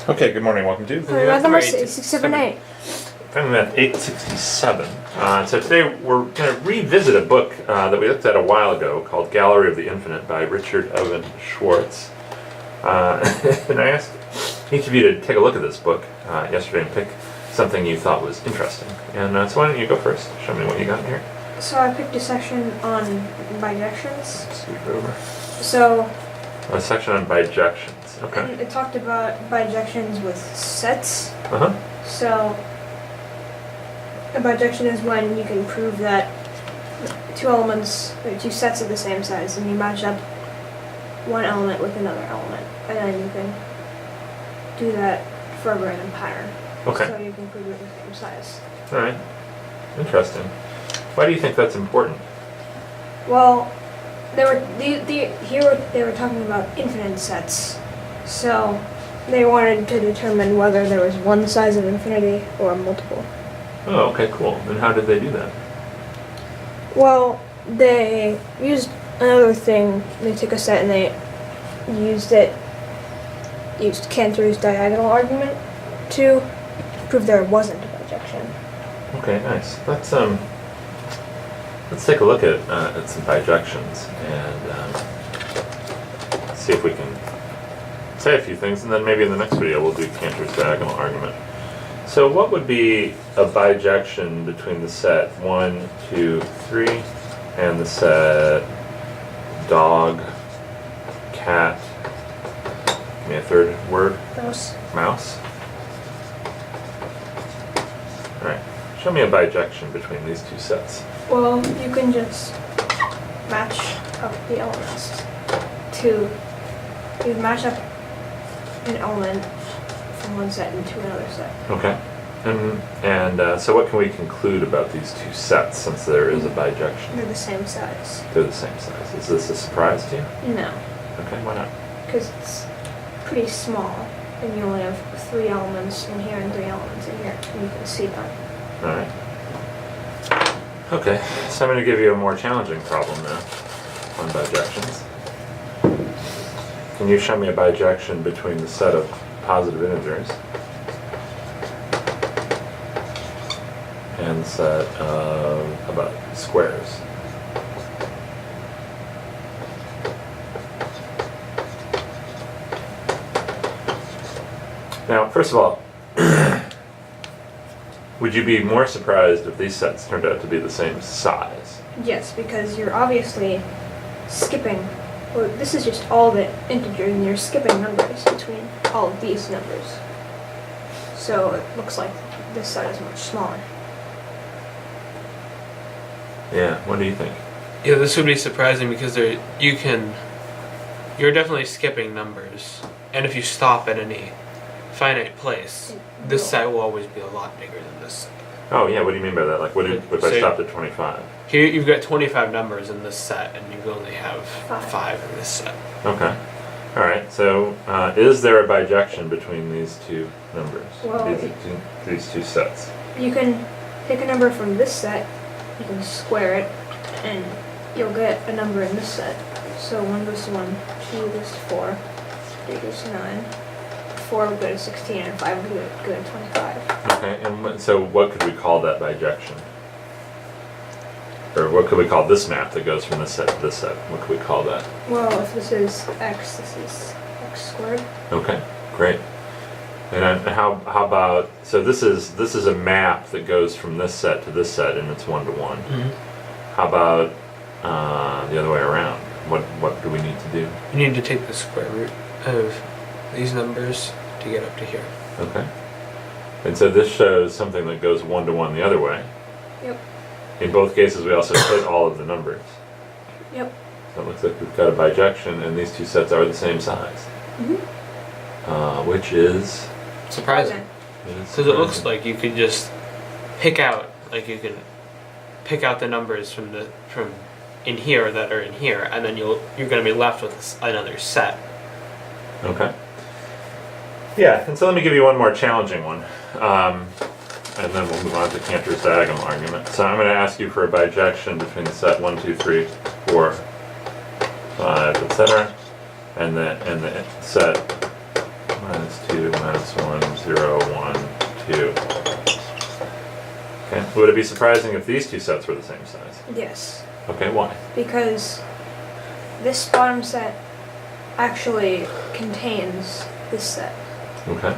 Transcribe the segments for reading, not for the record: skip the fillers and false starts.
Okay, good morning. Welcome to FamilyMath number 867a. FamilyMath867. So today we're going to revisit a book that we looked at a while ago called Gallery of the Infinite by Richard Evan Schwartz. And I asked each of you to take a look at this book yesterday and pick something you thought was interesting. And so why don't you go first? Show me what you got here. So I picked a section on bijections. Scoot it over. So A section on bijections. Okay. and it talked about bijections with sets. Uh-huh. So a bijection is when you can prove that two elements or two sets of the same size, and you match up one element with another element, and then you can do that for a random pattern. Okay. So you can prove it the same size. All right. Interesting. Why do you think that's important? Well, they were here they were talking about infinite sets, so they wanted to determine whether there was one size of infinity or a multiple. Oh, okay, cool. And how did they do that? Well, they used another thing. They took a set and they used Cantor's diagonal argument to prove there wasn't a bijection. Okay, nice. Let's take a look at some bijections and see if we can say a few things, and then maybe in the next video we'll do Cantor's diagonal argument. So what would be a bijection between the set 1, 2, 3 and the set dog, cat, give me a third word? Mouse. Alright, show me a bijection between these two sets. Well, you can just match up the elements you match up an element from one set into another set. Okay. And so what can we conclude about these two sets since there is a bijection? They're the same size. They're the same size. Is this a surprise to you? No. Okay, why not? Because it's pretty small, and you only have 3 elements in here and 3 elements in here, and you can see them. Alright. Okay, so I'm going to give you a more challenging problem now on bijections. Can you show me a bijection between the set of positive integers and the set of about squares? Now, first of all, would you be more surprised if these sets turned out to be the same size? Yes, because you're obviously skipping. Well, this is just all the integers, and you're skipping numbers between all of these numbers. So it looks like this set is much smaller. Yeah, what do you think? Yeah, this would be surprising because you're definitely skipping numbers, and if you stop at any finite place, this set will always be a lot bigger than this set. Oh yeah, what do you mean by that? Like, what if I stopped at 25? Here you've got 25 numbers in this set, and you only have 5 in this set. Okay. All right. So, is there a bijection between these two numbers? Well, these two sets. You can take a number from this set, you can square it, and you'll get a number in this set. So 1 goes to 1, 2 goes to 4, 3 goes to 9, 4 would go to 16, and 5 would go to 25. Okay. And so, what could we call that bijection? Or what could we call this map that goes from this set to this set? What could we call that? Well, if this is x, this is x squared. Okay, great. And how about, so this is a map that goes from this set to this set, and it's 1-to-1. Mm-hmm. How about the other way around? What do we need to do? You need to take the square root of these numbers to get up to here. Okay. And so this shows something that goes 1-to-1 the other way. Yep. In both cases, we also split all of the numbers. Yep. So it looks like we've got a bijection, and these two sets are the same size. Mm-hmm. Which is Surprising. Because it looks like you could just pick out, you can pick out the numbers from in here that are in here, and then you're going to be left with another set. Okay. Yeah, and so let me give you one more challenging one. And then we'll move on to Cantor's diagonal argument. So I'm going to ask you for a bijection between the set 1, 2, 3, 4, 5, etc. and the set -2, -1, 0, 1, 2. Okay. Would it be surprising if these two sets were the same size? Yes. Okay, why? Because this bottom set actually contains this set. Okay.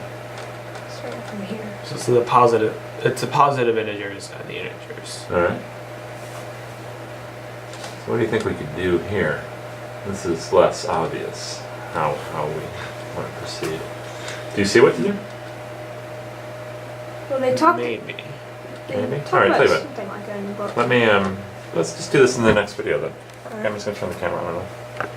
Starting from here. So it's the positive. It's the positive integers and the integers. Alright. So what do you think we could do here? This is less obvious how we want to proceed. Do you see what to do? Well, they talk. Maybe. They Maybe? talk Alright, about tell you what. something like that in the book. Let me let's just do this in the next video then. Alright. I'm just gonna turn the camera on and off.